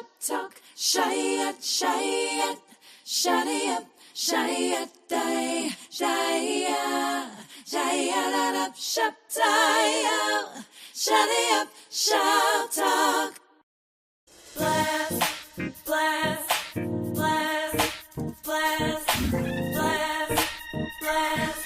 Shop Talk, Shayat, Shayat, Shaddy Shayat, Day, Shaya, Shayat up, Shop Talk, Shaddy Shop Talk. Blast, blast, blast, blast, blast, blast.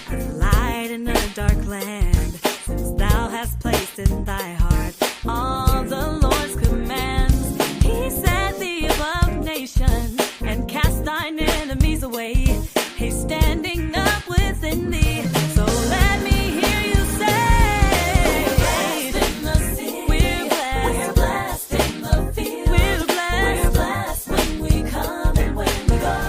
As light in a dark land, since thou hast placed in thy heart all the Lord's commands. He set thee above nations and cast thine enemies away. He's standing up within thee, so let me hear you say, we're blessed in the city, we're blessed in the field, we're blessed when we come and when we go.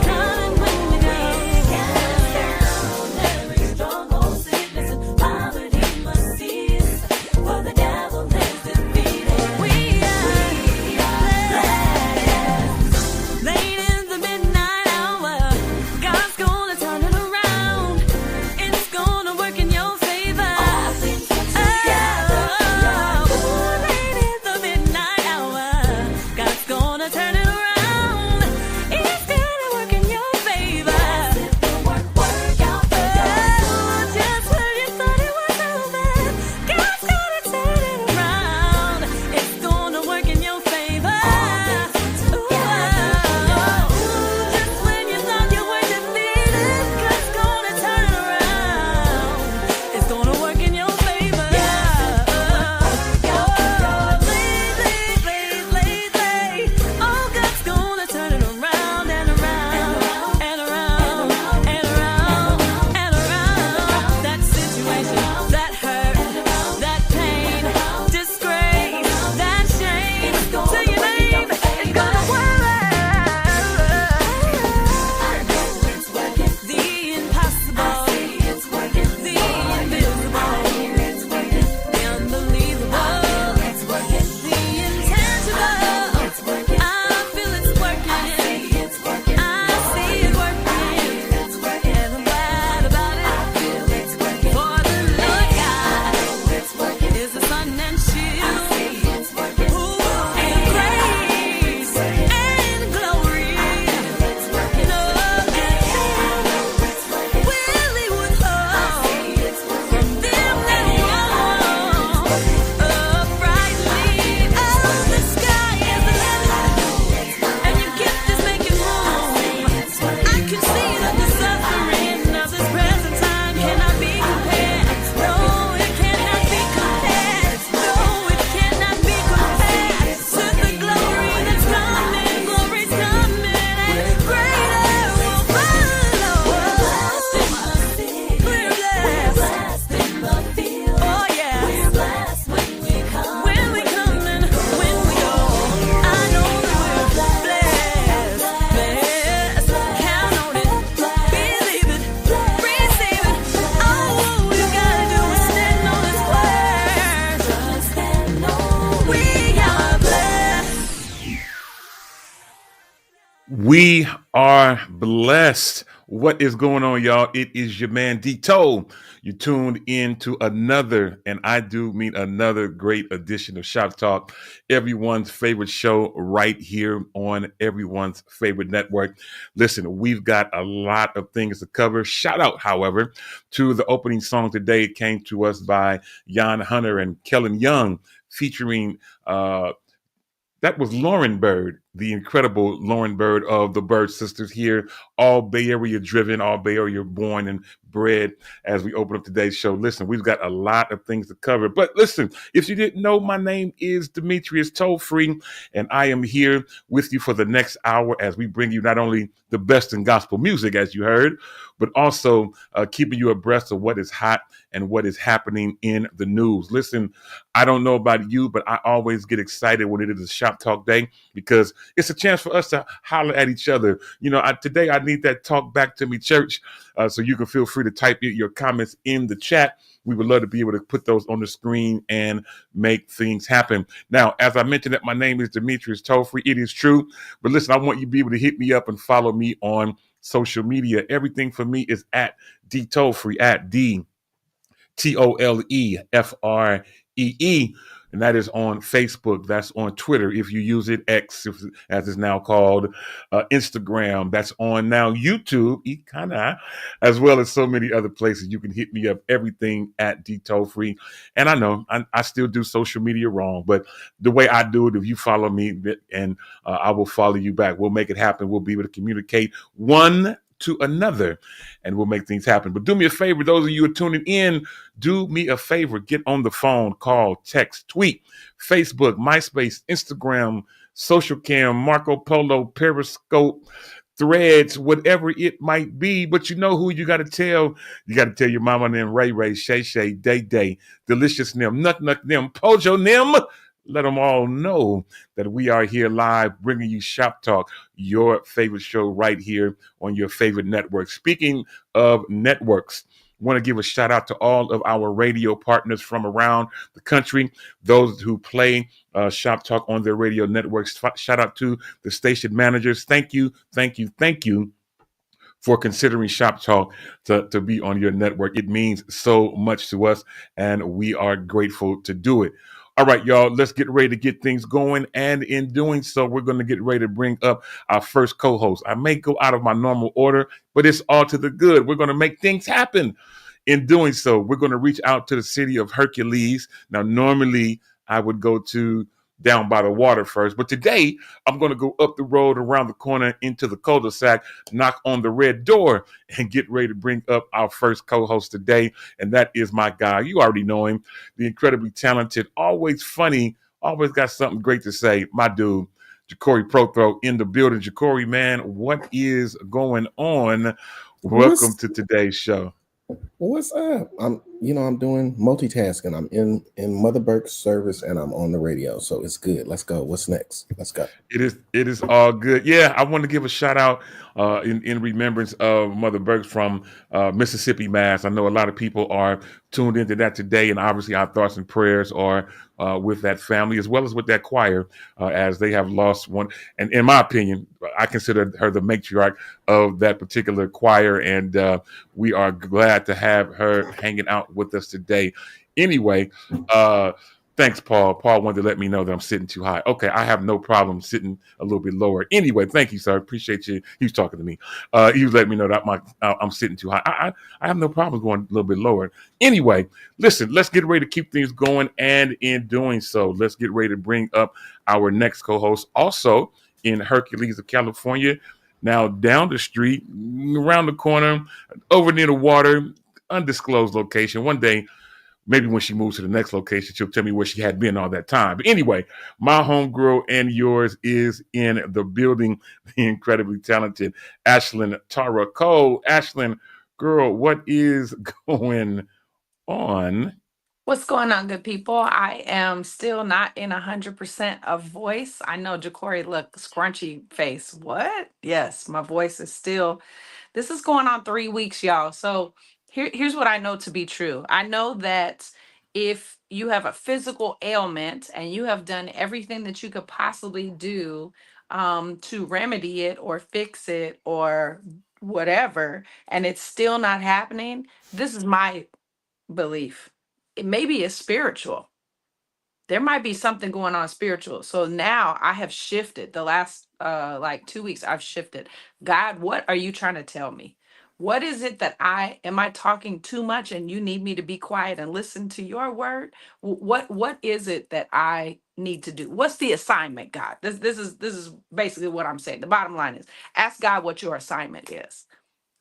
We are blessed. What is going on, y'all? It is your man D-Toe. You tuned in to another, and I do mean another great edition of Shop Talk, everyone's favorite show right here on everyone's favorite network. Listen, we've got a lot of things to cover. Shout out, however, to the opening song today. It came to us by Jan Hunter and Kellen Young, featuring that was Lauren Bird, the incredible Lauren Bird of the Bird Sisters here, all Bay Area driven, all Bay Area born and bred as we open up today's show. Listen, we've got a lot of things to cover. But listen, if you didn't know, my name is Demetrius Tollfree, and I am here with you for the next hour as we bring you not only the best in gospel music, as you heard, but also keeping you abreast of what is hot and what is happening in the news. Listen, I don't know about you, but I always get excited when it is a Shop Talk Day because It's a chance for us to holler at each other. Today I need that talk back to me, church. So you can feel free to type your comments in the chat. We would love to be able to put those on the screen and make things happen. Now, as I mentioned, that my name is Demetrius Tollfree. It is true. But listen, I want you to be able to hit me up and follow me on social media. Everything for me is at D Tollfree, at DTOLEFREE. And that is on Facebook. That's on Twitter, if you use it, X, as it's now called, Instagram. That's on now YouTube, as well as so many other places. You can hit me up, everything at D Tollfree. And I know I still do social media wrong, but the way I do it, if you follow me and I will follow you back, we'll make it happen. We'll be able to communicate one to another, and we'll make things happen. But do me a favor, those of you who are tuning in, do me a favor, get on the phone, call, text, tweet, Facebook, MySpace, Instagram, Social Cam, Marco Polo, Periscope, Threads, whatever it might be. But you know who you got to tell. You got to tell your mama and them, Ray Ray, Shay Shay, Day Day, Delicious them, Nut Nut them, Pojo them. Let them all know that we are here live bringing you Shop Talk, your favorite show right here on your favorite network. Speaking of networks, I want to give a shout out to all of our radio partners from around the country, those who play Shop Talk on their radio networks. Shout out to the station managers. Thank you, thank you, thank you for considering Shop Talk to be on your network. It means so much to us, and we are grateful to do it. All right, y'all, let's get ready to get things going. And in doing so, we're going to get ready to bring up our first co-host. I may go out of my normal order, but it's all to the good. We're going to make things happen. In doing so, we're going to reach out to the city of Hercules. Now, normally I would go to down by the water first, but today I'm going to go up the road, around the corner, into the cul-de-sac, knock on the red door, and get ready to bring up our first co-host today. And that is my guy. You already know him, the incredibly talented, always funny, always got something great to say, my dude, Ja'Cory Prothro, in the building. Ja'Cory, man, what is going on? Welcome to today's show. What's up? I'm doing multitasking. I'm in Mother Burke's service and I'm on the radio, so it's good. Let's go. What's next? Let's go. It is all good. Yeah, I want to give a shout out in remembrance of Mother Burks from Mississippi Mass. I know a lot of people are tuned into that today, and obviously our thoughts and prayers are with that family as well as with that choir, as they have lost one. And in my opinion, I consider her the matriarch of that particular choir, and we are glad to have her hanging out with us today. Anyway, thanks, Paul. Paul wanted to let me know that I'm sitting too high. Okay, I have no problem sitting a little bit lower. Anyway, thank you, sir. Appreciate you. He was talking to me. He was letting me know that I'm sitting too high. I have no problem going a little bit lower. Anyway, listen, let's get ready to keep things going. And in doing so, let's get ready to bring up our next co-host, also in Hercules of California. Now, down the street, around the corner, over near the water, undisclosed location. One day, maybe when she moves to the next location, she'll tell me where she had been all that time. But anyway, my homegirl and yours is in the building, the incredibly talented Ashlyn Tara Cole. Ashlyn, girl, what is going on? What's going on, good people? I am still not in 100% of voice. I know Ja'Cory, look, scrunchy face. What? Yes, my voice is still. This is going on 3 weeks, y'all. So here's what I know to be true. I know that if you have a physical ailment and you have done everything that you could possibly do to remedy it or fix it or whatever, and it's still not happening, this is my belief. It maybe it's spiritual. There might be something going on spiritual. So now I have shifted the last like 2 weeks. I've shifted. God, what are you trying to tell me? What is it that I talking too much and you need me to be quiet and listen to your word? What is it that I need to do? What's the assignment, God? This is basically what I'm saying. The bottom line is ask God what your assignment is.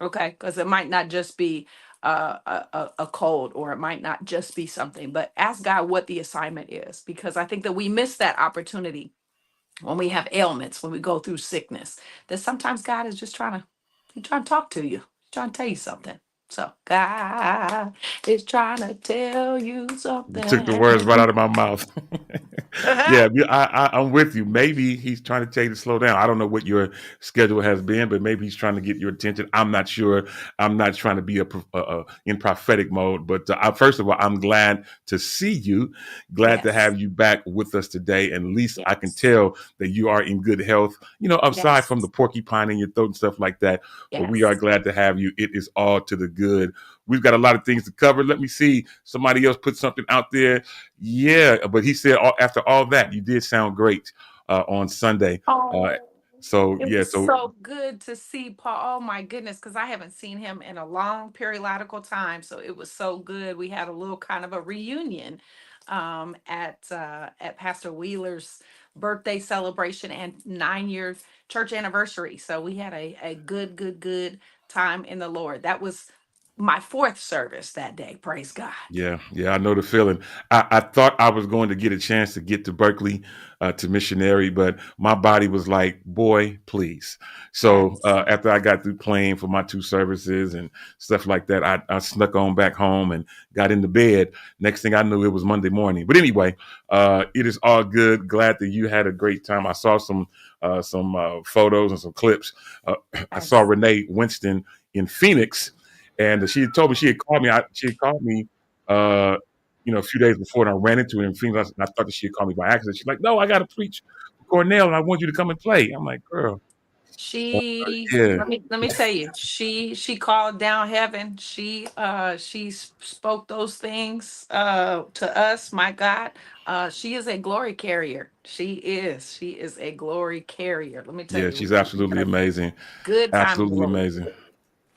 Okay, because it might not just be a cold, or it might not just be something, but ask God what the assignment is, because I think that we miss that opportunity when we have ailments, when we go through sickness, that sometimes God is just trying to talk to you, trying to tell you something. So God is trying to tell you You took the words right something. out of my mouth. Yeah, I'm with you. Maybe he's trying to tell you to slow down. I don't know what your schedule has been, but maybe he's trying to get your attention. I'm not sure. I'm not trying to be in prophetic mode. But first of all, I'm glad to see you. Glad to Yes. have you back with us today. And at least I can Yes. tell that you are in good health. Aside from the Yes. porcupine in your throat and stuff like that. But we are Yes. glad to have you. It is all to the good. We've got a lot of things to cover. Let me see. Somebody else put something out there. Yeah, but he said after all that, you did sound great on Sunday. Uh, Oh, so it yeah, was so so good to see Paul. Oh my goodness, because I haven't seen him in a long periodical time. So it was so good. We had a little kind of a reunion at Pastor Wheeler's birthday celebration and 9 years church anniversary. So we had a good time in the Lord. That was my fourth service that day. Praise God. yeah, I know the feeling. I thought I was going to get a chance to get to Berkeley to missionary, but my body was like, boy, please. So Yes. after I got through playing for my two services and stuff like that, I snuck on back home and got into bed. Next thing I knew, it was Monday morning. But anyway, it is all good. Glad that you had a great time. I saw some photos and some clips. I saw Yes. Renee Winston in Phoenix, and she had told me she had called me. She had called me uh, a few days before, and I ran into her in Phoenix, and I thought that she had called me by accident. She's like, "No, I got to preach for Cornell, and I want you to come and play." I'm like, "Girl, She yeah, let me tell you, she called down heaven. She spoke those things to us, my God. She is a glory carrier. She is a glory carrier. Let me tell yeah." you, She's we had absolutely a amazing, good time in the absolutely Lord. amazing.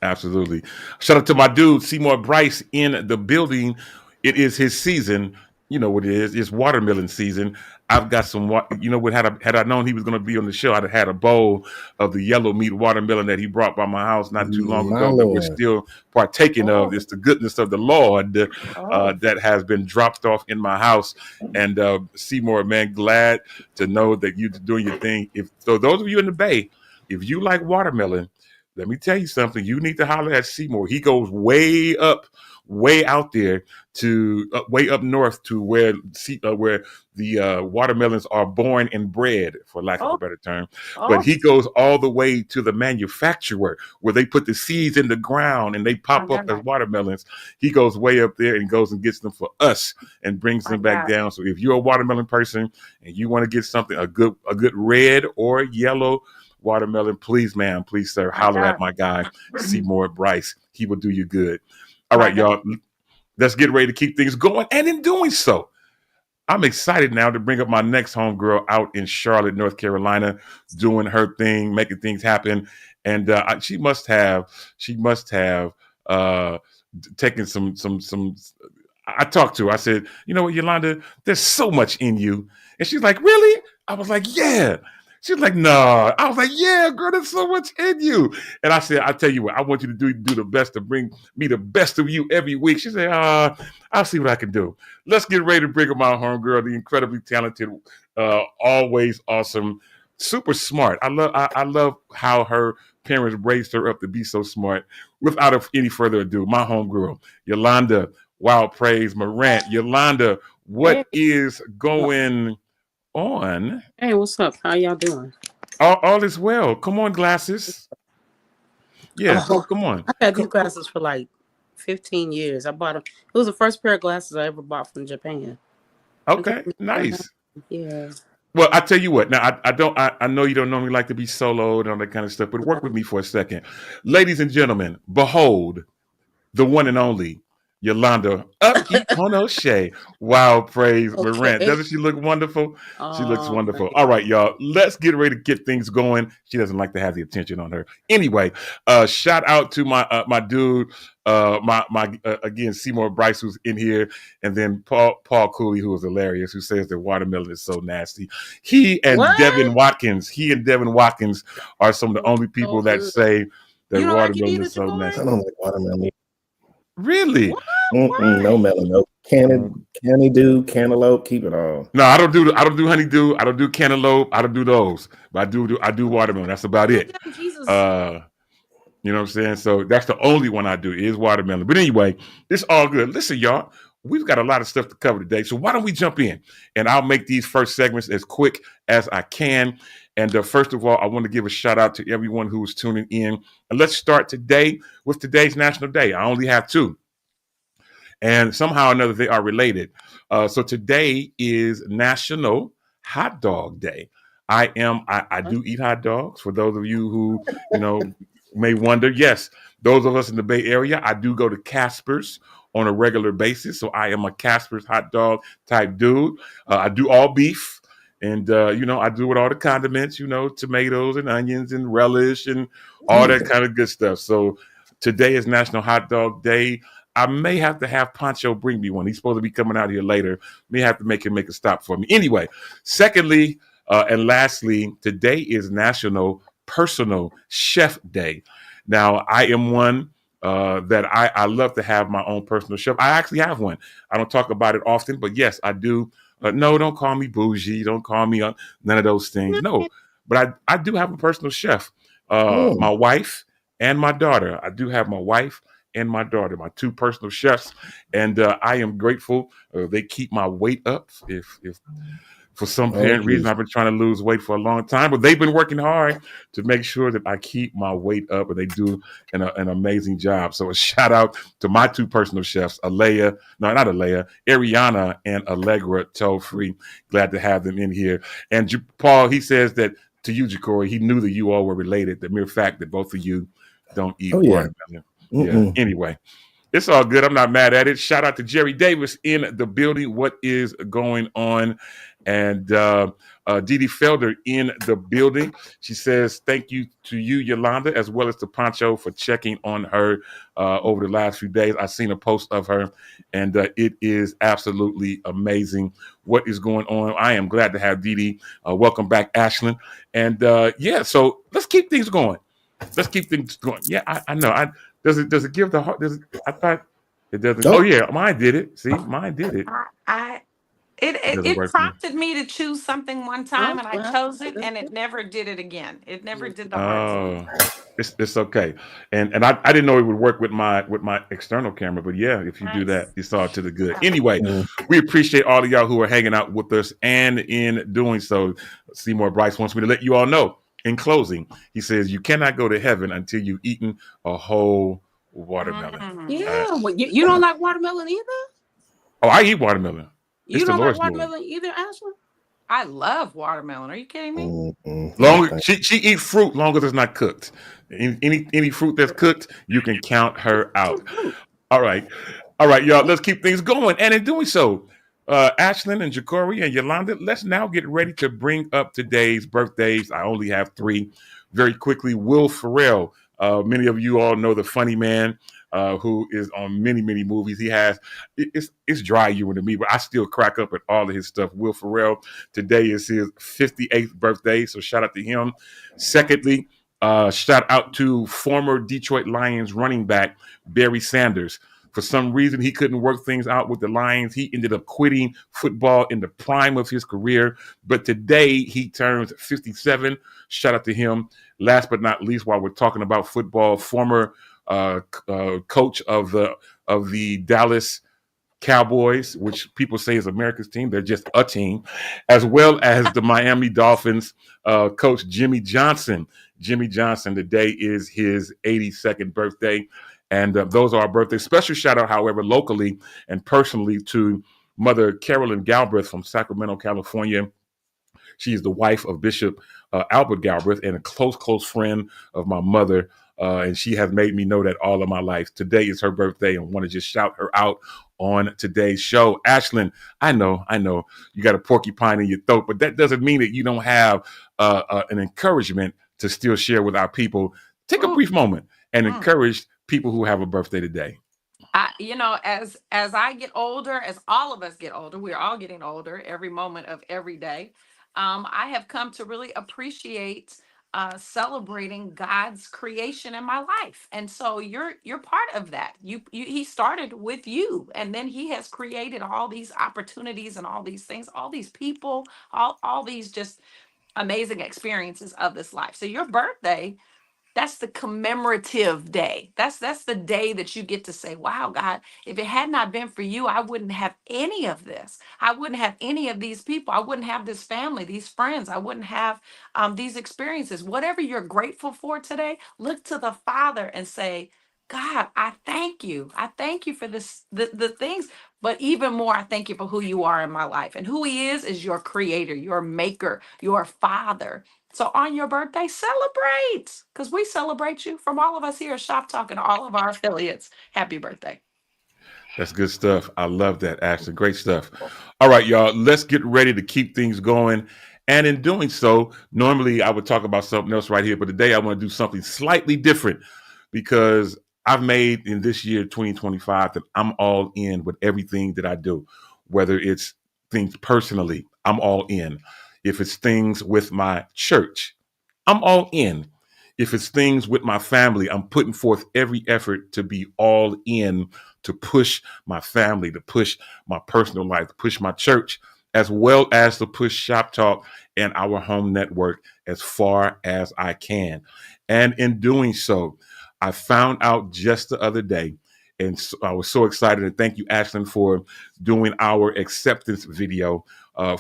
Absolutely. Shout out to my dude, Seymour Bryce, in the building. It is his season. You know what it is. It's watermelon season. I've got some, what, had I known he was going to be on the show, I'd have had a bowl of the yellow meat watermelon that he brought by my house not too long My ago that we're Lord. still partaking of. Oh, It's the goodness of the Lord oh, that has been dropped off in my house. And Seymour, man, glad to know that you're doing your thing. So those of you in the Bay, if you like watermelon, let me tell you something. You need to holler at Seymour. He goes way up, way out there to way up north to where the watermelons are born and bred, for lack of a oh, better term. But oh, he goes all the way to the manufacturer where they put the seeds in the ground and they my pop up as God, watermelons. He goes way up there and goes and gets them for us and brings my them back God, down. So if you're a watermelon person and you want to get something a good red or yellow watermelon, please, ma'am, please, sir, my holler at God, my guy, Seymour Bryce. He will do you good. All my right, God. y'all, let's get ready to keep things going. And in doing so, I'm excited now to bring up my next homegirl out in Charlotte, North Carolina, doing her thing, making things happen. And she must have uh, taken some. I talked to her. I said, you know what, Yolanda, there's so much in you. And she's like, really? I was like, yeah. She's like, no. I was like, yeah, girl, there's so much in you. And I said, I tell you what, I want you to do the best to bring me the best of you every week. She said, I'll see what I can do. Let's get ready to bring up my homegirl, the incredibly talented, always awesome, super smart. I love how her parents raised her up to be so smart. Without any further ado, my homegirl, Yolanda Wild Praise Morant. Yolanda, what Hey, is well, going on? hey, what's up? How y'all doing? All is well. Come on, glasses. Yeah, Oh, come on. I've had these glasses for like 15 years. I bought them. It was the first pair of glasses I ever bought from Japan. I got Okay, them in Japan. nice. Yeah. Well, I tell you what. Now, I don't. I know you don't normally like to be soloed and all that kind of stuff, but work with me for a second, ladies and gentlemen. Behold, the one and only Yolanda O'Shea. Wow, praise Morant. Okay. Doesn't she look wonderful? She looks Thank wonderful. you. All right, y'all. Let's get ready to get things going. She doesn't like to have the attention on her. Anyway, shout out to my dude, my again Seymour Bryce, who's in here, and then Paul Cooley, who is hilarious, who says that watermelon is so nasty. He and What? Devin Watkins. Are some of the Oh, only so people that good. say that You don't like it watermelon either, is so I Jacori? nasty. don't like watermelon. Really? What? No Why? melon. No candy do cantaloupe. Keep it all. No, I don't do honeydew. I don't do cantaloupe. I don't do those. But I do watermelon. That's about Well, it. damn, Jesus. Uh, you know what I'm saying? So that's the only one I do is watermelon. But anyway, it's all good. Listen, y'all. we've got a lot of stuff to cover today. So why don't we jump in? And I'll make these first segments as quick as I can. And first of all, I want to give a shout out to everyone who's tuning in. And let's start today with today's National Day. I only have two, and somehow or another they are related. So today is National Hot Dog Day. I do eat hot dogs. For those of you who may wonder, yes, those of us in the Bay Area, I do go to Casper's on a regular basis. So I am a Casper's hot dog type dude. I do all beef. And I do with all the condiments, tomatoes and onions and relish and all that kind of good stuff. So today is National Hot Dog Day. I may have to have Pancho bring me one. He's supposed to be coming out here later. May have to make him make a stop for me. Anyway, secondly, and lastly, today is National Personal Chef Day. Now, I am one that I love to have my own personal chef. I actually have one. I don't talk about it often, but yes, I do. No, don't call me bougie. Don't call me none of those things. No, but I do have a personal chef. My wife and my daughter. I do have my wife and my daughter, my two personal chefs, and I am grateful. They keep my weight up. If for some apparent reason I've been trying to lose weight for a long time, but they've been working hard to make sure that I keep my weight up, and they do an amazing job. So a shout out to my two personal chefs, Ariana and Allegra Toll Free. Glad to have them in here. And Paul, he says that to you, Jacory, he knew that you all were related. The mere fact that both of you don't eat watermelon. Yeah. Anyway, it's all good. I'm not mad at it. Shout out to Jerry Davis in the building. What is going on? And Dee Dee Felder in the building. She says, thank you to you, Yolanda, as well as to Pancho for checking on her over the last few days. I've seen a post of her, and it is absolutely amazing what is going on. I am glad to have Dee Dee. Welcome back, Ashlyn. And so let's keep things going. Yeah, I know. Does it give the heart? I thought it doesn't. Oh yeah, mine did it. See, mine did it. It prompted me to choose something one time, and I chose it, and it never did it again. It never did the heart. Oh, it's okay. And I didn't know it would work with my external camera, but yeah, if you do that, you saw it to the good. Anyway, we appreciate all of y'all who are hanging out with us, and in doing so, Seymour Bryce wants me to let you all know. In closing, he says, you cannot go to heaven until you've eaten a whole watermelon. Yeah. You don't like watermelon either? Oh, I eat watermelon. You don't like watermelon either, Ashley? I love watermelon. Are you kidding me? Long she eats fruit long as it's not cooked. Any fruit that's cooked, you can count her out. All right, y'all. Let's keep things going. And in doing so, Ashlyn and Jacory and Yolanda, let's now get ready to bring up today's birthdays. I only have three. Very quickly, Will Ferrell. Many of you all know the funny man who is on many, many movies. He has, it's dry humor to me, but I still crack up at all of his stuff. Will Ferrell, today is his 58th birthday, so shout out to him. Secondly, shout out to former Detroit Lions running back Barry Sanders. For some reason, he couldn't work things out with the Lions. He ended up quitting football in the prime of his career. But today, he turns 57. Shout out to him. Last but not least, while we're talking about football, former coach of the Dallas Cowboys, which people say is America's team. They're just a team, as well as the Miami Dolphins coach Jimmy Johnson. Jimmy Johnson, today is his 82nd birthday. And those are our birthdays. Special shout out, however, locally and personally to Mother Carolyn Galbraith from Sacramento, California. She is the wife of Bishop Albert Galbraith and a close friend of my mother. And she has made me know that all of my life. Today is her birthday, and want to just shout her out on today's show. Ashlyn, I know you got a porcupine in your throat, but that doesn't mean that you don't have an encouragement to still share with our people. Take a brief moment and encourage people who have a birthday today. As I get older, as all of us get older, we're all getting older every moment of every day. I have come to really appreciate celebrating God's creation in my life, and so you're part of that. He started with you, and then he has created all these opportunities and all these things, all these people, all these just amazing experiences of this life. So your birthday, That's the commemorative day. That's the day that you get to say, wow, God, if it had not been for you, I wouldn't have any of this. I wouldn't have any of these people. I wouldn't have this family, these friends. I wouldn't have these experiences. Whatever you're grateful for today, look to the Father and say, God, I thank you. I thank you for this, the things, but even more, I thank you for who you are in my life. And who He is your creator, your maker, your Father. So on your birthday, celebrate, because we celebrate you from all of us here at Shop Talk and all of our affiliates. Happy birthday. That's good stuff. I love that, Ashley. Great stuff. All right, y'all, let's get ready to keep things going. And in doing so, normally I would talk about something else right here, but today I want to do something slightly different because I've made in this year, 2025, that I'm all in with everything that I do, whether it's things personally, I'm all in. If it's things with my church, I'm all in. If it's things with my family, I'm putting forth every effort to be all in, to push my family, to push my personal life, to push my church, as well as to push Shop Talk and our home network as far as I can. And in doing so, I found out just the other day, and so I was so excited. And thank you, Ashlyn, for doing our acceptance video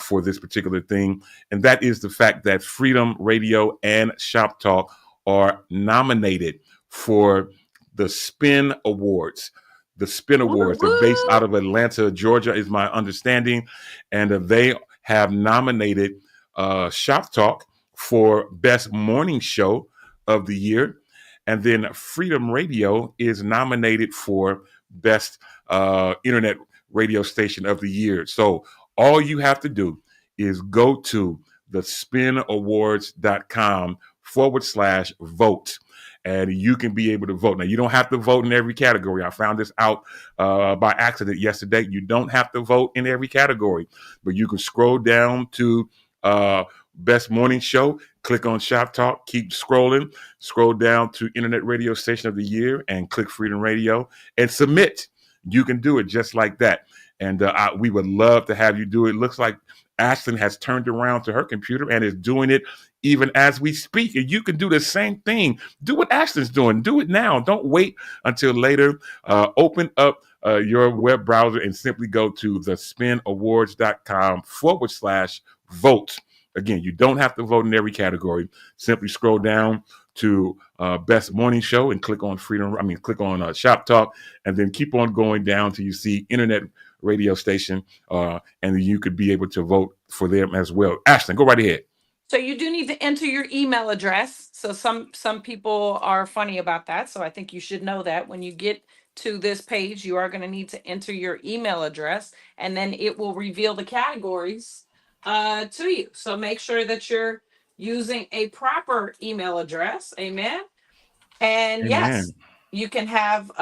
for this particular thing. And that is the fact that Freedom Radio and Shop Talk are nominated for the Spin Awards. The Spin Woo, Awards, they're based woo. out of Atlanta, Georgia, is my understanding. And they have nominated Shop Talk for Best Morning Show of the Year. And then Freedom Radio is nominated for Best Internet Radio Station of the Year. So all you have to do is go to thespinawards.com/vote. And you can be able to vote. Now, you don't have to vote in every category. I found this out by accident yesterday. You don't have to vote in every category, but you can scroll down to Best Morning Show, click on Shop Talk, keep scrolling, scroll down to Internet Radio Station of the Year, and click Freedom Radio and submit. You can do it just like that. And we would love to have you do it. Looks like Ashlyn has turned around to her computer and is doing it even as we speak. And you can do the same thing. Do what Ashlyn's doing. Do it now. Don't wait until later. Open up your web browser and simply go to thespinawards.com/vote. Again, you don't have to vote in every category. Simply scroll down to Best Morning Show and click on click on Shop Talk, and then keep on going down till you see Internet Radio Station, and then you could be able to vote for them as well. Ashton, go right ahead. So you do need to enter your email address. So some people are funny about that. So I think you should know that when you get to this page, you are going to need to enter your email address, and then it will reveal the categories to you. So make sure that you're using a proper email address. Amen. And yes, Amen. you can have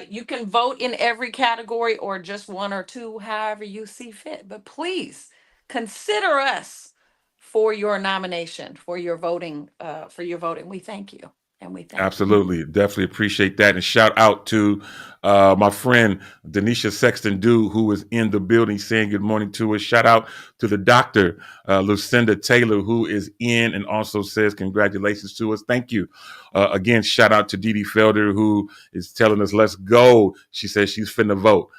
you can vote in every category or just one or two, however you see fit. But please consider us for your nomination, for your voting, for your voting. We thank you. And we thank you. Absolutely. Definitely appreciate that. And shout out to my friend Denisha Sexton Dew, who is in the building saying good morning to us. Shout out to the doctor, Lucinda Taylor, who is in and also says congratulations to us. Thank you. Again, shout out to Dee Dee Felder, who is telling us, let's go. She says she's finna vote.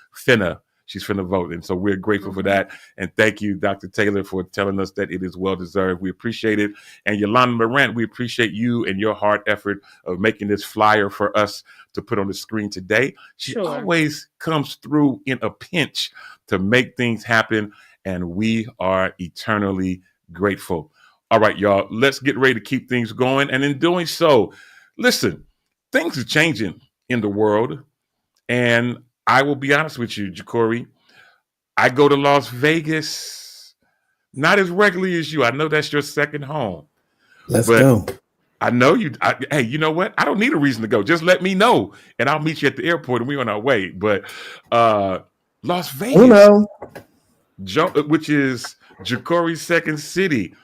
She's finna vote. And so we're grateful for that. And thank you, Dr. Taylor, for telling us that it is well deserved. We appreciate it. And Yolanda Morant, we appreciate you and your hard effort of making this flyer for us to put on the screen today. She Sure. always comes through in a pinch to make things happen. And we are eternally grateful. All right, y'all, let's get ready to keep things going. And in doing so, listen, things are changing in the world. And I will be honest with you, Jacory. I go to Las Vegas, not as regularly as you. I know that's your second home. Let's But go. I know you. Hey, you know what? I don't need a reason to go. Just let me know, and I'll meet you at the airport, and we're on our way. But Las Vegas, Uno. which is Jacory's second city.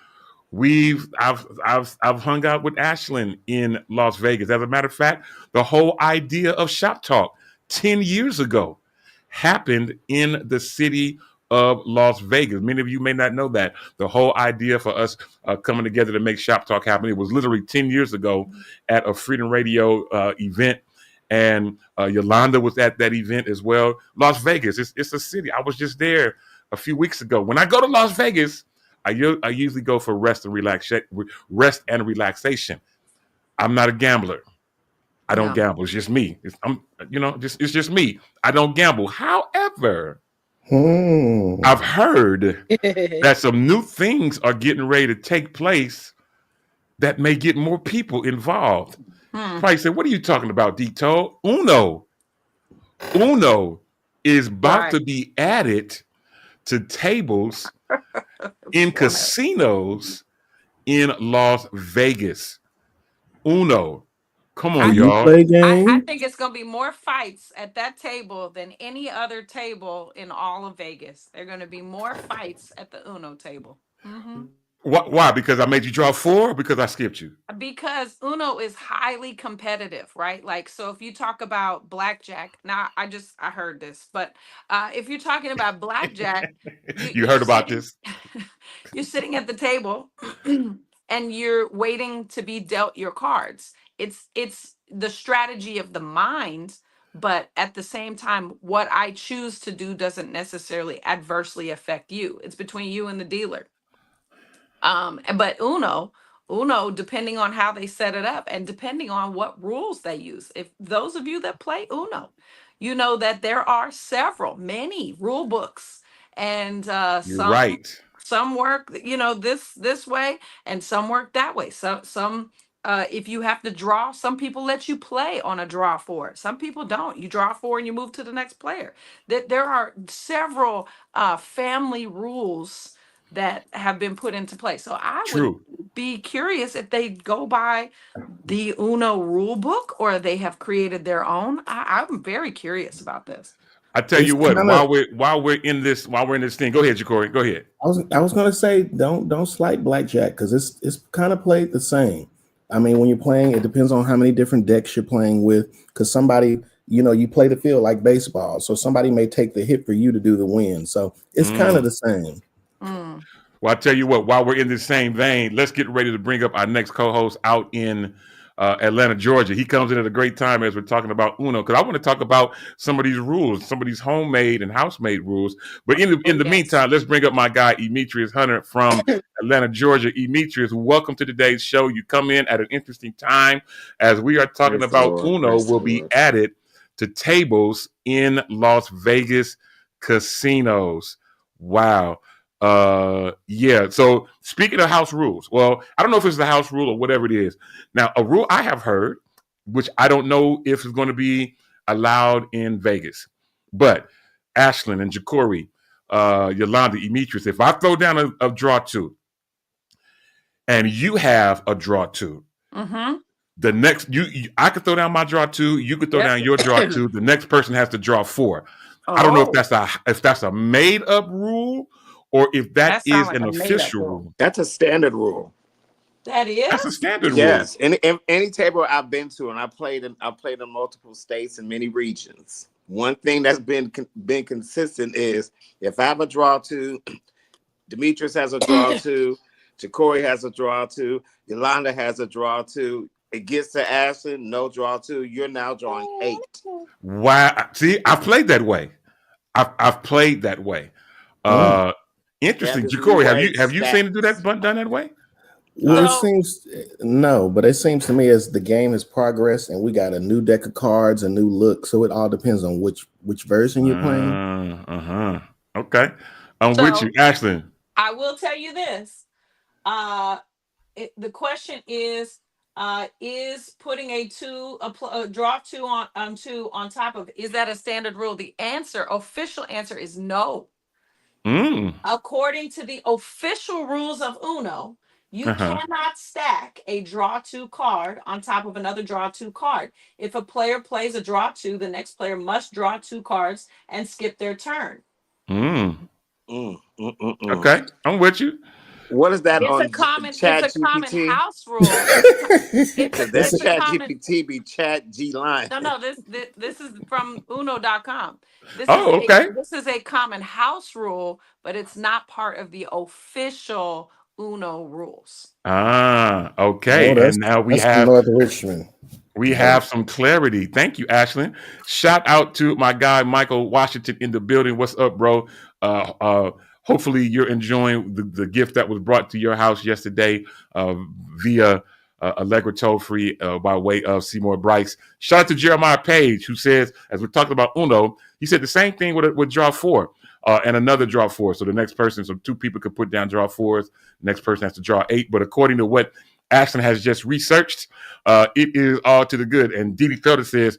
I've hung out with Ashlyn in Las Vegas. As a matter of fact, the whole idea of Shop Talk 10 years ago happened in the city of Las Vegas. Many of you may not know that. The whole idea for us coming together to make Shop Talk happen, it was literally 10 years ago at a Freedom Radio event. And Yolanda was at that event as well. Las Vegas, it's a city. I was just there a few weeks ago. When I go to Las Vegas, I usually go for rest and relaxation. I'm not a gambler. I don't gamble. It's just me. It's just me. I don't gamble. However, I've heard that some new things are getting ready to take place that may get more people involved. Probably say, what are you talking about, Dito? Uno is about to be added to tables in casinos in Las Vegas. Uno. Come on, y'all. Play I game? think it's going to be more fights at that table than any other table in all of Vegas. There are going to be more fights at the Uno table. Why? Because I made you draw 4 or because I skipped you? Because Uno is highly competitive, right? Like, so if you talk about blackjack, now I heard this, but if you're talking about blackjack, You heard about this? you're sitting at the table and you're waiting to be dealt your cards. It's the strategy of the mind, but at the same time, what I choose to do doesn't necessarily adversely affect you. It's between you and the dealer. But Uno, depending on how they set it up and depending on what rules they use. If those of you that play Uno, you know that there are many rule books, and You're right. some work, this way, and some work that way. Some if you have to draw, some people let you play on a draw four. Some people don't. You draw four and you move to the next player. That there are several family rules that have been put into place. So I would True. be curious if they go by the Uno rule book or they have created their own. I'm very curious about this. I tell you what, while we're in this thing, go ahead, Jacory. Go ahead. I was gonna say don't slight blackjack because it's kind of played the same. I mean, when you're playing, it depends on how many different decks you're playing with. Because somebody, you play the field like baseball, so somebody may take the hit for you to do the win. So it's kind of the same. Well, I tell you what, while we're in the same vein, let's get ready to bring up our next co-host out in Atlanta, Georgia. He comes in at a great time as we're talking about Uno, because I want to talk about some of these rules, some of these homemade and house-made rules. But in the meantime, let's bring up my guy, Demetrius Hunter from Atlanta, Georgia. Demetrius, welcome to today's show. You come in at an interesting time as we are talking about Uno will be added to tables in Las Vegas casinos. Wow. So speaking of house rules, well, I don't know if it's the house rule or whatever it is. Now, a rule I have heard, which I don't know if it's going to be allowed in Vegas, but Ashlyn and Jacory, Yolanda, Demetrius, if I throw down a draw 2 and you have a draw 2, the next I could throw down my draw 2, you could throw down your draw 2, the next person has to draw 4. I don't know if that's a made up rule or if that is an official rule. That's a standard rule. That is? That's a standard rule. Yes. Any table I've been to, and I played in multiple states and many regions. One thing that's been consistent is if I have a draw 2, Demetrius has a draw 2, Jacory has a draw 2, Yolanda has a draw 2. It gets to Ashlyn, no draw 2. You're now drawing 8. Wow. See, I've played that way. I've played that way. Interesting. Jacory, have you seen it done that way? Well, it seems to me as the game has progressed and we got a new deck of cards, a new look. So it all depends on which version you're playing. Okay. I'm with you, Ashlyn. I will tell you this. The question is putting a draw 2 on 2 on top of, is that a standard rule? The official answer is no. According to the official rules of Uno, you cannot stack a draw 2 card on top of another draw 2 card. If a player plays a draw 2, the next player must draw 2 cards and skip their turn. Okay, I'm with you. What is that It's a on common, it's Chat a common GPT? house rule. It's Because It's that it's a, a Chat common. GPT be Chat G line. No, this is from Uno.com. Oh, okay. This is a common house rule, but it's not part of the official Uno rules. Ah, oh, okay. And now that's from North Richmond. we Hey, have some clarity. Thank you, Ashlyn. Shout out to my guy Michael Washington in the building. What's up, bro? Uh, hopefully you're enjoying the gift that was brought to your house yesterday via Allegra toll free by way of Seymour Bryce. Shout out to Jeremiah Page, who says, as we're talking about Uno, he said the same thing with draw four and another draw four. So the next person, so two people could put down draw fours. The next person has to draw eight. But according to what Ashton has just researched, it is all to the good. And Dee Dee Felder says,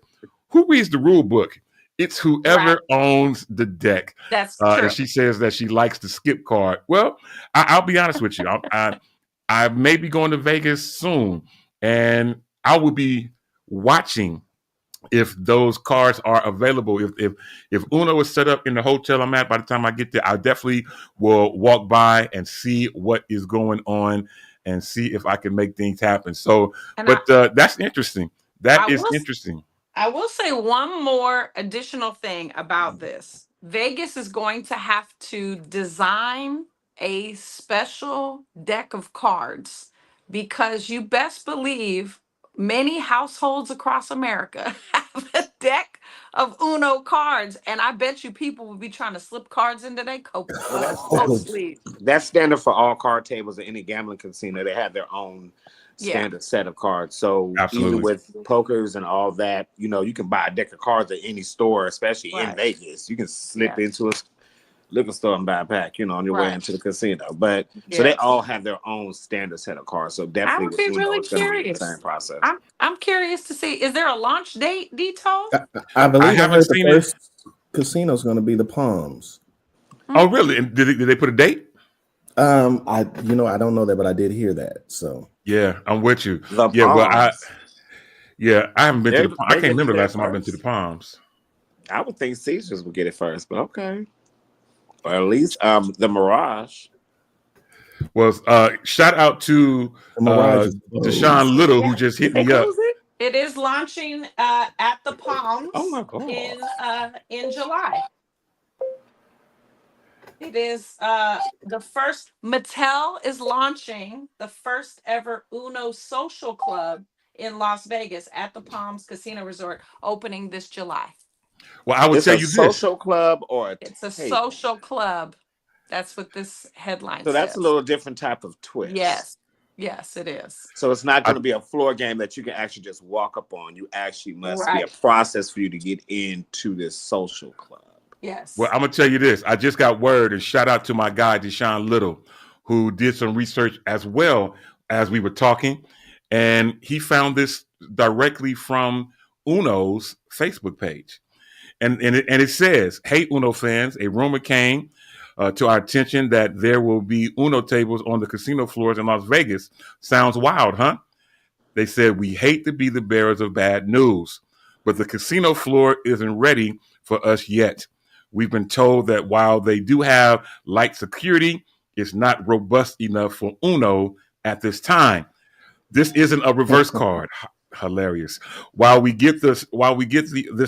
who reads the rule book? It's Right. whoever owns the deck. That's And true. she says that she likes the skip card. Well, I'll be honest with you. I may be going to Vegas soon, and I will be watching if those cards are available. If Uno is set up in the hotel I'm at, by the time I get there, I definitely will walk by and see what is going on and see if I can make things happen. So, And but that's interesting. I That is will interesting. I will say one more additional thing about this. Vegas is going to have to design a special deck of cards because you best believe many households across America have a deck of Uno cards. And I bet you people will be trying to slip cards into their Well, coat sleeve. that's standard for all card tables at any gambling casino. They have their own Yeah, standard set of cards. So even Absolutely. with pokers and all that, you can buy a deck of cards at any store, especially in right. Vegas. You can slip Yeah, into a liquor store and buy a pack, on your way right. into the casino. But so they Yeah. all have their own standard set of cards. So I definitely would with be Uno, really it's going to be the same curious. process. I'm curious to see. Is there a launch date, Dito? I I believe I haven't heard the seen it. first casino is going to be the Palms. Oh, really? And did they put a date? I don't know that, but I did hear that. So Yeah, I'm with you. The Yeah, well, Palms, I haven't been to the. I they can't get you remember the there last time I've been to the first. Palms. I would think Caesars would get it first, but okay. Or at least the Mirage. Well, shout out to the Mirage is Deshaun closed. Little, who Yeah, just hit They me up. close it? it is launching at the Oh Palms my God. in July. It is the first. Mattel is launching the first ever Uno Social Club in Las Vegas at the Palms Casino Resort, opening this July. Well, I would It's tell a you this. social club or a It's a table. social club. That's what this headline So that's a says. little different type of twist. Yes, yes, it is. So it's not I, going to be a floor game that you can actually just walk up on. You actually must be a Right. process for you to get into this social club. well, Yes. I'm gonna tell you this. I just got word, and shout out to my guy Deshaun Little, who did some research as well as we were talking, and he found this directly from Uno's Facebook page. And it says, "Hey Uno fans, a rumor came to our attention that there will be Uno tables on the casino floors in Las Vegas. Sounds wild, huh?" They said, "We hate to be the bearers of bad news, but the casino floor isn't ready for us yet. We've been told that while they do have light security, it's not robust enough for Uno at this time. This isn't a reverse card." Hilarious. While we get this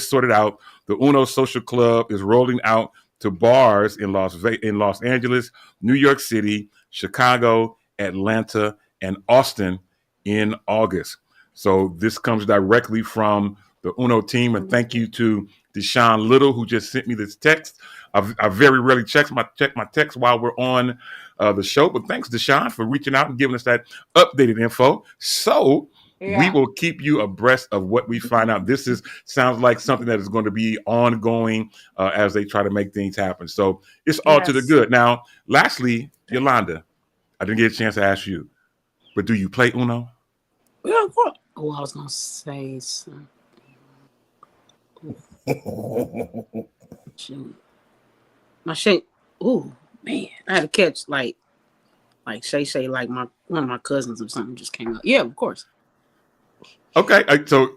sorted out, the Uno Social Club is rolling out to bars in Los Angeles, New York City, Chicago, Atlanta, and Austin in August. So this comes directly from the Uno team, and thank you to Deshaun Little, who just sent me this text. I very rarely check my text while we're on the show, but thanks, Deshaun, for reaching out and giving us that updated info. So we Yeah. will keep you abreast of what we find out. This sounds like something that is going to be ongoing as they try to make things happen. So it's all to the Yes. good. Now, lastly, Yolanda, I didn't get a chance to ask you, but do you play Uno? Yeah, of course. Oh, I was gonna say something. Shoot. My shit. Ooh, man, I had to catch like Shay, like one of my cousins or something just came up. Yeah, of course. Okay, so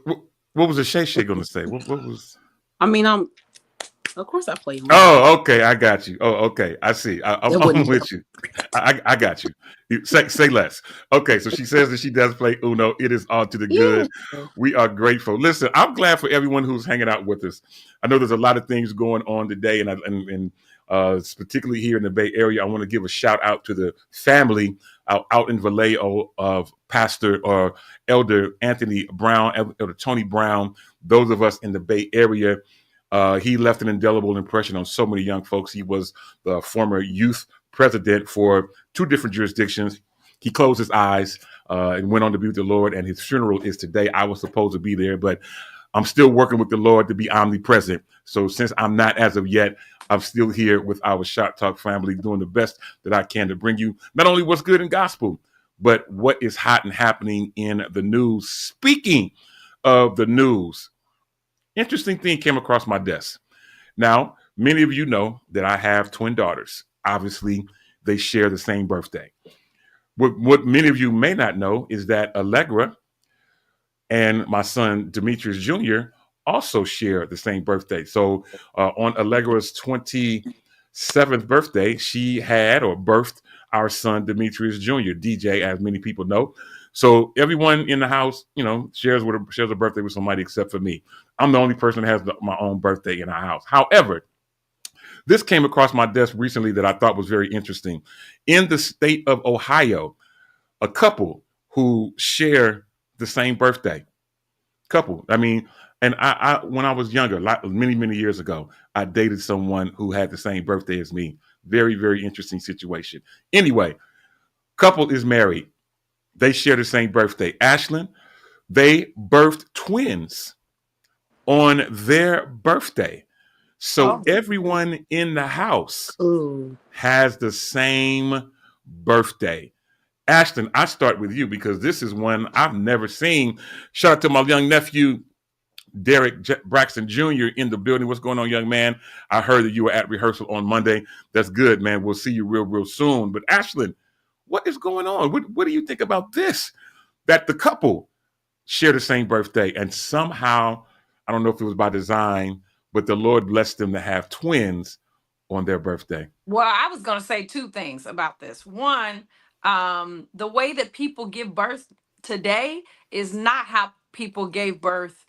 what was the Shay going to say? What was? I mean, I'm Of course, I play Uno. Oh, okay. I got you. Oh, okay. I see. I'm wouldn't with you. I got you. Say less. Okay. So she says that she does play Uno. It is all to the Yeah. good. We are grateful. Listen, I'm glad for everyone who's hanging out with us. I know there's a lot of things going on today, and particularly here in the Bay Area, I want to give a shout out to the family out in Vallejo of Pastor or Elder Anthony Brown, Elder Tony Brown. Those of us in the Bay Area. He left an indelible impression on so many young folks. He was the former youth president for 2 different jurisdictions. He closed his eyes and went on to be with the Lord, and his funeral is today. I was supposed to be there, but I'm still working with the Lord to be omnipresent. So since I'm not as of yet, I'm still here with our Shot Talk family doing the best that I can to bring you not only what's good in gospel, but what is hot and happening in the news. Speaking of the news, interesting thing came across my desk. Now, many of you know that I have twin daughters. Obviously, they share the same birthday. What many of you may not know is that Allegra and my son Demetrius Jr. also share the same birthday. So on Allegra's 27th birthday, she had or birthed our son Demetrius Jr., DJ, as many people know. So everyone in the house, shares a birthday with somebody except for me. I'm the only person that has my own birthday in our house. However, this came across my desk recently that I thought was very interesting. In the state of Ohio, a couple who share the same birthday. Couple. I mean, and I when I was younger, many years ago, I dated someone who had the same birthday as me. Very, very interesting situation. Anyway, couple is married. They share the same birthday. Ashlyn, they birthed twins on their birthday. So Oh, everyone in the house Ooh. has the same birthday. Ashton, I start with you because this is one I've never seen. Shout out to my young nephew, Derek Braxton Jr. in the building. What's going on, young man? I heard that you were at rehearsal on Monday. That's good, man. We'll see you real soon. But Ashlyn, what is going on? What do you think about this? That the couple share the same birthday and somehow, I don't know if it was by design, but the Lord blessed them to have twins on their birthday. well, I was going to say 2 things about this. One, the way that people give birth today is not how people gave birth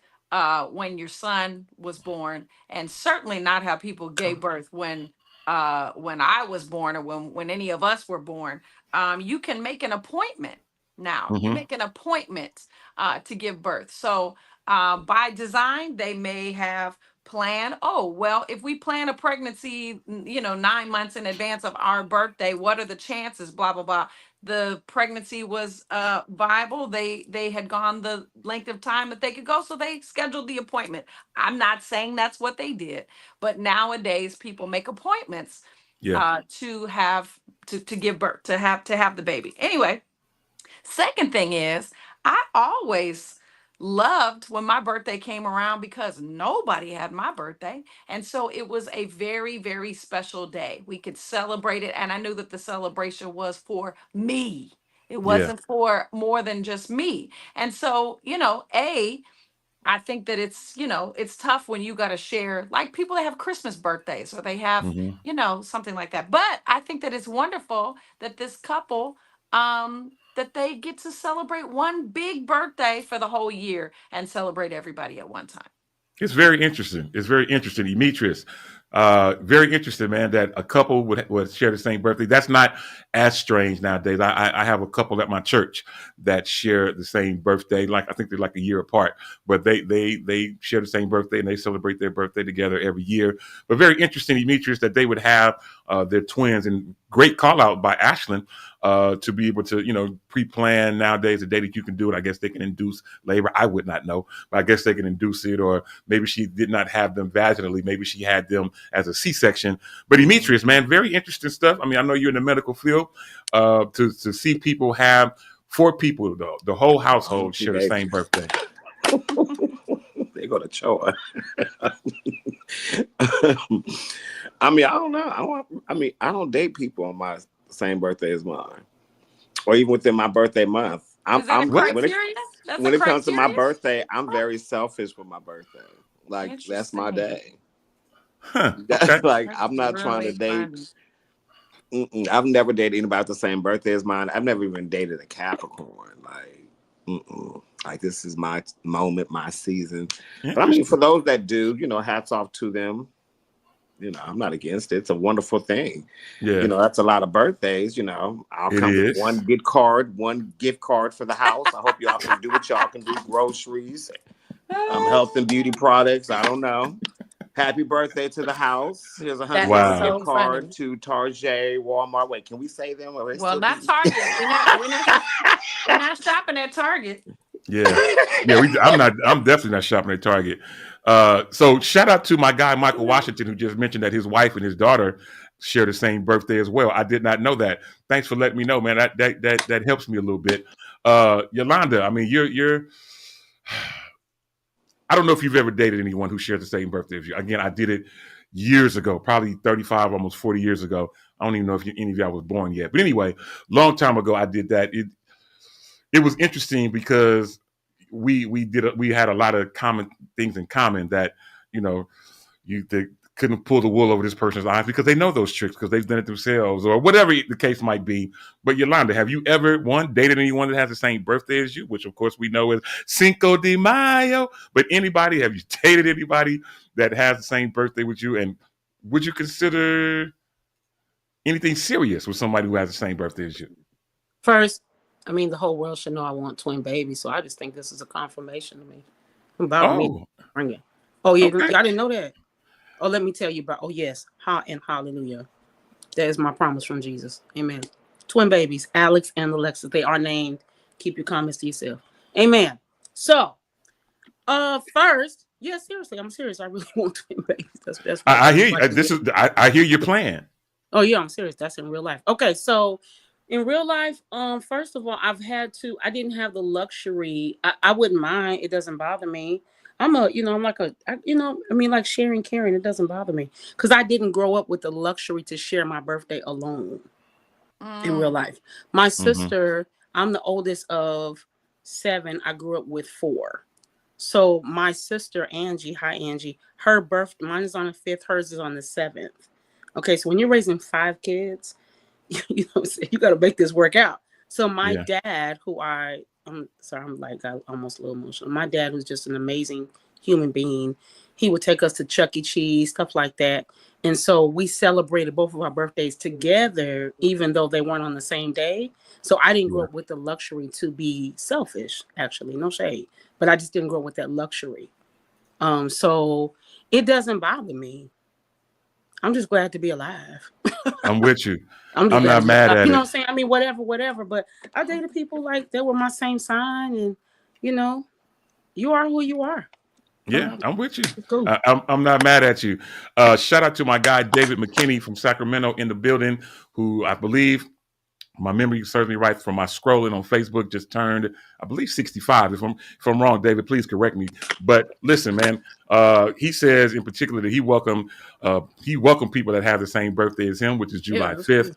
when your son was born, and certainly not how people gave birth when I was born or when any of us were born. You can make an appointment now. You Mm-hmm. make an appointment to give birth. So by design, they may have plan, oh well, if we plan a pregnancy 9 months in advance of our birthday, what are the chances, blah blah blah. The pregnancy was viable, they had gone the length of time that they could go, so they scheduled the appointment. I'm not saying that's what they did, but nowadays people make appointments Yeah. to have to give birth, to have the baby. Anyway, second thing is, I always loved when my birthday came around because nobody had my birthday. And so it was a very, very special day. We could celebrate it. And I knew that the celebration was for me, it Yeah. wasn't for more than just me. And so, I think that it's tough when you got to share, like people that have Christmas birthdays or they have, Mm-hmm. something like that. But I think that it's wonderful that this couple, that they get to celebrate one big birthday for the whole year and celebrate everybody at one time. It's very interesting. It's very interesting. Demetrius, very interesting, man, that a couple would share the same birthday. That's not as strange nowadays. I have a couple at my church that share the same birthday. Like, I think they're like a year apart, but they share the same birthday and they celebrate their birthday together every year. But very interesting, Demetrius, that they would have their twins, and great call out by Ashlyn to be able to, pre-plan nowadays the day that you can do it. I guess they can induce labor. I would not know, but I guess they can induce it, or maybe she did not have them vaginally. Maybe she had them as a C-section. But Demetrius, man, very interesting stuff. I mean, I know you're in the medical field. To see people have 4 people, the whole household share the same birthday. They go to chore. I mean, I don't know. I don't date people on my same birthday as mine, or even within my birthday month. Is that a When criteria? That's when a it comes to my criteria? birthday, I'm very selfish with my birthday. Like, that's my Interesting. day. Huh. Okay. Like, That's I'm not trying to really date. funny. I've never dated anybody with the same birthday as mine. I've never even dated a Capricorn. Like, like this is my moment, my season. But I mean, for Interesting. those that do, hats off to them. I'm not against it. It's a wonderful thing. Yeah, That's a lot of birthdays. I'll it come with is. one gift card for the house. I hope y'all can do what y'all can do. Groceries, health and beauty products. I don't know. Happy birthday to the house. Here's a That $100 is Wow. gift so funny. card to Target, Walmart. Wait, can we say them? Or they Well, still not be? Target. We're not shopping at Target. Yeah. Yeah. I'm definitely not shopping at Target. So shout out to my guy, Michael Washington, who just mentioned that his wife and his daughter share the same birthday as well. I did not know that. Thanks for letting me know, man. That helps me a little bit. Yolanda, I mean, you're I don't know if you've ever dated anyone who shared the same birthday as you. Again, I did it years ago, probably 35, almost 40 years ago. I don't even know if any of y'all was born yet. But anyway, long time ago, I did that. It was interesting because we had a lot of common things in common that, you know, they couldn't pull the wool over this person's eyes because they know those tricks because they've done it themselves or whatever the case might be. But Yolanda, have you ever dated anyone that has the same birthday as you, which of course we know is Cinco de Mayo? But have you dated anybody that has the same birthday with you? And would you consider anything serious with somebody who has the same birthday as you? First, I mean, the whole world should know I want twin babies, so I just think this is a confirmation to me. About me, Oh, bring it. Oh yeah, okay. I didn't know that. Oh, let me tell you about. Oh yes, and hallelujah. That is my promise from Jesus. Amen. Twin babies, Alex and Alexis. They are named. Keep your comments to yourself. Amen. So, first, yeah, seriously, I'm serious. I really want twin babies. That's what I hear you. like. I hear your plan. Oh yeah, I'm serious. That's in real life. Okay, so in real life, first of all, I didn't have the luxury. I wouldn't mind. It doesn't bother me. I'm like like sharing, caring. It doesn't bother me because I didn't grow up with the luxury to share my birthday alone in real life. My Mm-hmm. sister, I'm the oldest of 7. I grew up with 4. So my sister Angie, hi Angie, her birthday, mine is on the 5th, hers is on the 7th. Okay, so when you're raising 5 kids, you got to make this work out. So my Yeah. dad, I'm sorry, I almost a little emotional. My dad was just an amazing human being. He would take us to Chuck E. Cheese, stuff like that. And so we celebrated both of our birthdays together, even though they weren't on the same day. So I didn't grow Yeah. up with the luxury to be selfish, actually, no shade. But I just didn't grow up with that luxury. So it doesn't bother me. I'm just glad to be alive. I'm with you. I'm just I'm glad not to be mad alive. at You know it. what I'm saying? I mean, whatever. But I dated people like that were my same sign, and you know, you are who you are. Yeah, I'm with you. It's cool. I'm not mad at you. Shout out to my guy David McKinney from Sacramento in the building, who I believe my memory serves me right from my scrolling on Facebook just turned, I believe, 65. If I'm wrong, David, please correct me. But listen, man, he says in particular that he welcomed people that have the same birthday as him, which is Yeah, July that's 5th. cool.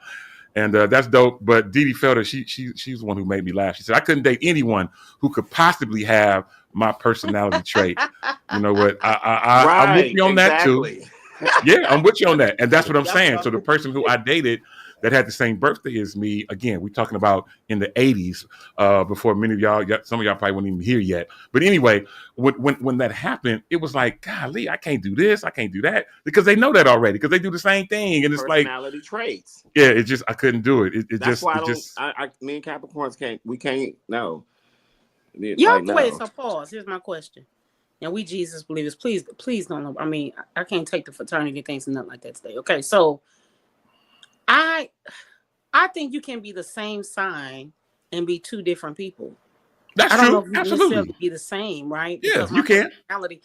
And that's dope. But Dee Dee Felder, she's the one who made me laugh. She said, I couldn't date anyone who could possibly have my personality trait. You know what? I'm with Right, you on that too. exactly. Yeah, I'm with you on that. And that's what I'm Yep, saying. yep. So the person who I dated that had the same birthday as me, again, we're talking about in the 80s, before many of y'all, some of y'all probably weren't even here yet. But anyway, when that happened, it was like, golly, I can't do this, I can't do that. Because they know that already, because they do the same thing. And it's like, Personality traits. yeah, I couldn't do it. That's why me and Capricorns can't, no. Yeah. Like, Wait. no. So pause. Here's my question. Now we Jesus believers, please don't know. I mean, I can't take the fraternity things and nothing like that today. Okay, so I think you can be the same sign and be 2 different people. That's I don't know true. if you necessarily Absolutely. be the same, right? Yeah, Because you my can. personality,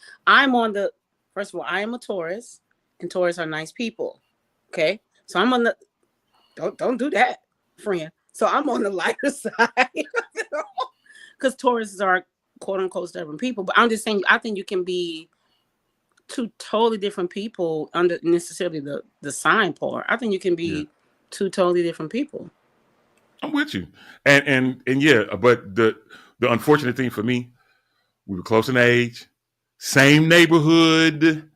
first of all, I am a Taurus, and Taurus are nice people. Okay, so I'm on the don't do that, friend. So I'm on the lighter side because Tauruses are quote unquote stubborn people. But I'm just saying, I think you can be 2 totally different people under necessarily the sign part. I think you can Yeah, be 2 totally different people. I'm with you. And yeah, but the unfortunate thing for me, we were close in age, same neighborhood,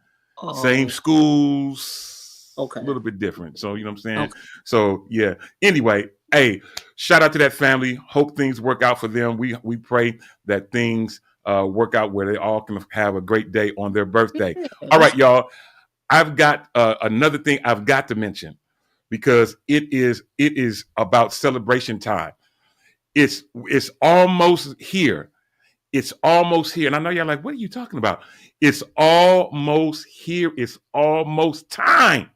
Same Oh, schools, a okay. little bit different. So, you know what I'm saying? Okay. So, yeah. Anyway, hey, shout out to that family. Hope things work out for them. We pray that things work out where they all can have a great day on their birthday. Yeah, All that's right, y'all. I've got another thing I've got to mention because it is about celebration time. It's almost here. It's almost here. And I know y'all like, what are you talking about? It's almost here. It's almost time.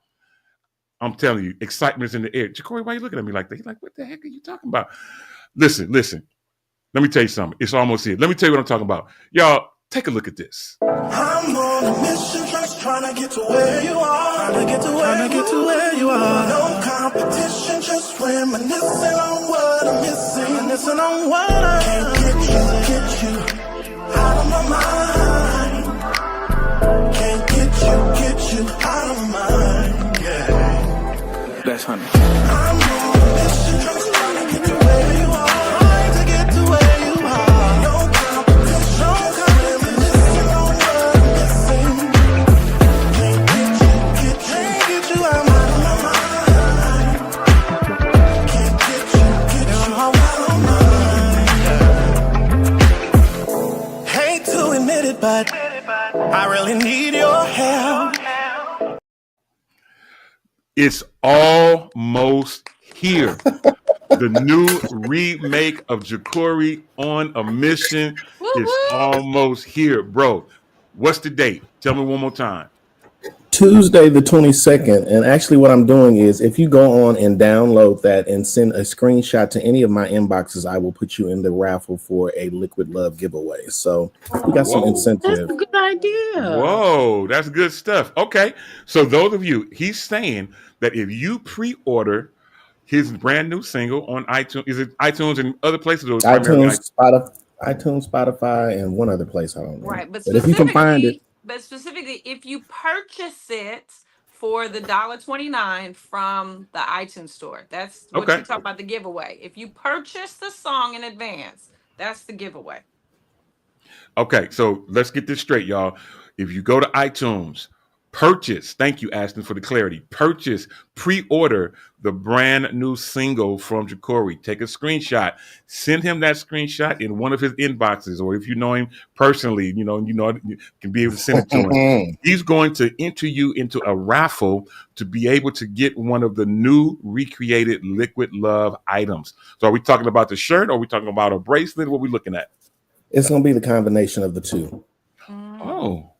I'm telling you, excitement's in the air. Jacory, why are you looking at me like that? He's like, what the heck are you talking about? Listen, listen. Let me tell you something. It's almost here. Let me tell you what I'm talking about. Y'all, take a look at this. I'm on a mission, just trying to get to where you are. No competition, just reminiscing on what I'm missing. Can't get you out of my mind. Can't get you out of my mind. Yeah. That's honey. I'm on a mission, just trying to get to where you are. No competition, just reminiscing on what I'm missing. Can't get you out of my mind. Can't get you out of my mind. Hate to admit it, but I really need your help. It's almost here. The new remake of Jacory on a Mission is almost here, bro. What's the date? Tell me one more time. Tuesday the 22nd. And actually what I'm doing is if you go on and download that and send a screenshot to any of my inboxes, I will put you in the raffle for a Liquid Love giveaway. So we got some Whoa. That's incentive. a good idea. Whoa, that's good stuff. Okay. So those of you, he's saying that if you pre-order his brand new single on iTunes, is it iTunes and other places or primarily iTunes, Spotify, and one other place I don't know. Right, but But if you can find it, specifically, if you purchase it for the $1.29 from the iTunes store, that's what Okay. you talk about the giveaway. If you purchase the song in advance, that's the giveaway. Okay, so let's get this straight, y'all. If you go to iTunes, purchase, thank you, Ashton, for the clarity. Purchase, pre-order the brand new single from Jacory. Take a screenshot, send him that screenshot in one of his inboxes, or if you know him personally, you can be able to send it to him. He's going to enter you into a raffle to be able to get one of the new recreated Liquid Love items. So are we talking about the shirt? Or are we talking about a bracelet? What are we looking at? it's going to be the combination of the two. Oh,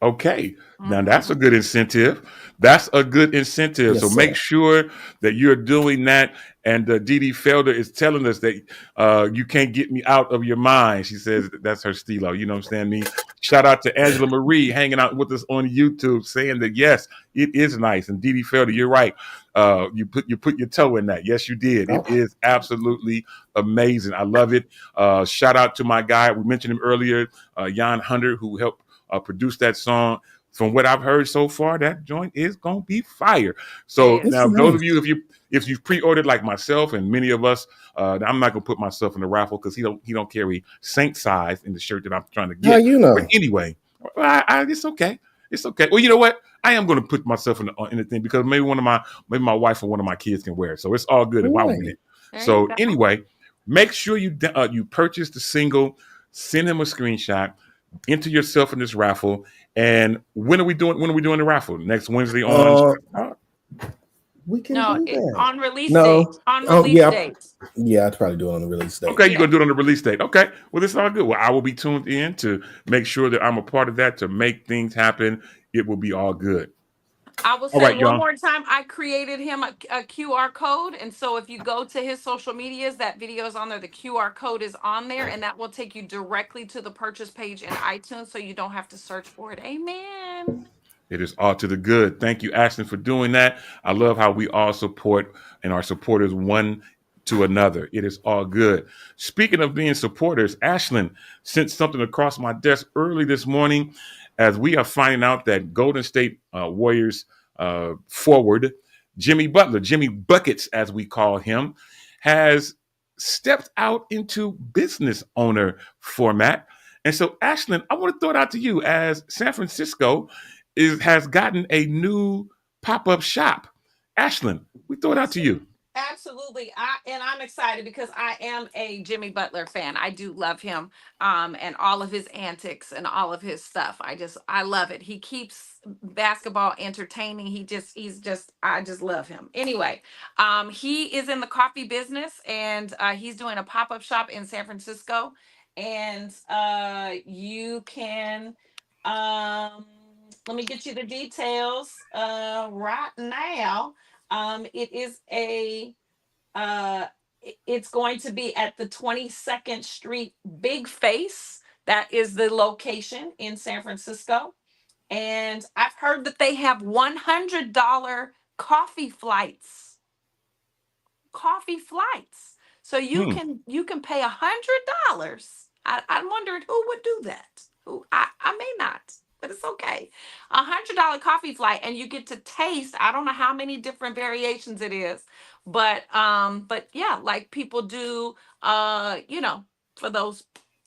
okay. Now that's a good incentive. That's a good incentive. Yes, So sir. make sure that you're doing that. And Dee Felder is telling us that you can't get me out of your mind. She says that's her stilo. You know what I'm saying? Me. Shout out to Angela Marie hanging out with us on YouTube, saying that yes, it is nice. And Dee Felder, you're right. You put your toe in that. Yes, you did. It is absolutely amazing. I love it. Shout out to my guy. We mentioned him earlier, Jan Hunter, who helped produce that song. From what I've heard so far, that joint is gonna be fire. So Yes. now, It's those nice. of you, if you've pre-ordered like myself and many of us, I'm not gonna put myself in the raffle because he don't carry Saint size in the shirt that I'm trying to How get. you know? But anyway, it's okay. It's okay. Well, you know what? I am gonna put myself in the thing because maybe my wife or one of my kids can wear it. So it's all good if I want it. There you So go. anyway, make sure you purchase the single, send him a screenshot, enter yourself in this raffle. And when are we doing the raffle? Next Wednesday on We can No, do that. on release No. date. On Oh, release date. Yeah, I'd probably do it on the release date. Okay, you're Yeah. gonna do it on the release date. Okay. Well, this is all good. Well, I will be tuned in to make sure that I'm a part of that to make things happen. It will be all good. I will All say right, one y'all. more time, I created him a QR code. And so if you go to his social medias, that video is on there. The QR code is on there, and that will take you directly to the purchase page in iTunes so you don't have to search for it. Amen. It is all to the good. Thank you, Ashton, for doing that. I love how we all support and are supporters one to another. It is all good. Speaking of being supporters, Ashlyn sent something across my desk early this morning as we are finding out that Golden State Warriors forward Jimmy Butler, Jimmy Buckets, as we call him, has stepped out into business owner format. And so, Ashlyn, I want to throw it out to you as San Francisco has gotten a new pop-up shop. Ashlyn, we throw it out to you. Absolutely. I'm excited because I am a Jimmy Butler fan. I do love him, and all of his antics and all of his stuff. I love it. He keeps basketball entertaining. He's just I just love him. Anyway, he is in the coffee business, and he's doing a pop-up shop in San Francisco. And you can let me get you the details right now. It is a it's going to be at the 22nd Street Big Face. That is the location in San Francisco. And I've heard that they have $100 coffee flights. Coffee flights. So Hmm. you can pay $100. I'm wondering who would do that. Who I may not, but it's okay. $100 coffee flight, and you get to taste. I don't know how many different variations it is, but yeah, like people do. For those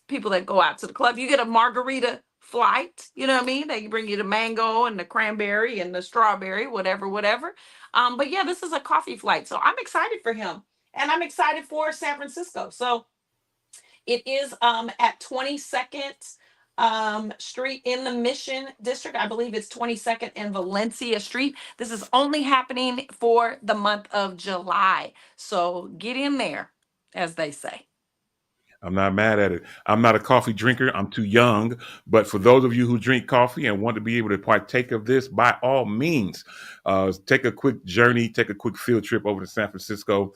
people that go out to the club, you get a margarita flight. You know what I mean? They bring you the mango and the cranberry and the strawberry, whatever, whatever. But yeah, this is a coffee flight. So I'm excited for him. And I'm excited for San Francisco. So it is at 22nd Street in the Mission District. I believe it's 22nd and Valencia Street. This is only happening for the month of July. So get in there, as they say. I'm not mad at it. I'm not a coffee drinker. I'm too young. But for those of you who drink coffee and want to be able to partake of this, by all means, take a quick journey, take a quick field trip over to San Francisco.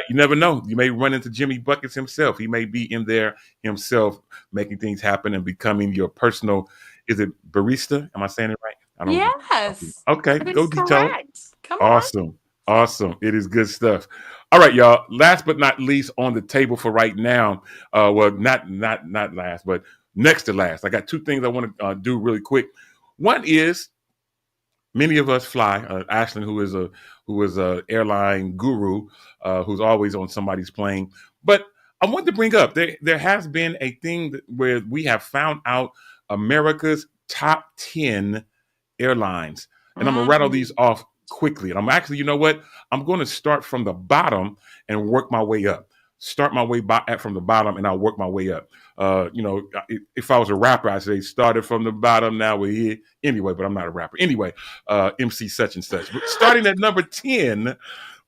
You never know. You may run into Jimmy Buckets himself. He may be in there himself, making things happen and becoming your personal. Is it barista? Am I saying it right? I don't. Yes, Okay, that go is Dito. correct. Come on. Awesome. Awesome. It is good stuff. All right, y'all. Last but not least on the table for right now. Well, not last, but next to last. I got two things I want to do really quick. One is many of us fly. Ashlyn, who is a airline guru, who's always on somebody's plane. But I want to bring up there has been a thing where we have found out America's top 10 airlines. And I'm gonna rattle Mhm. these off quickly. And I'm actually, you know what? I'm going to start from the bottom and work my way up. Start my way from the bottom, and I'll work my way up. If I was a rapper, I'd say started from the bottom. Now we're here anyway. But I'm not a rapper anyway. MC such and such. But starting at number 10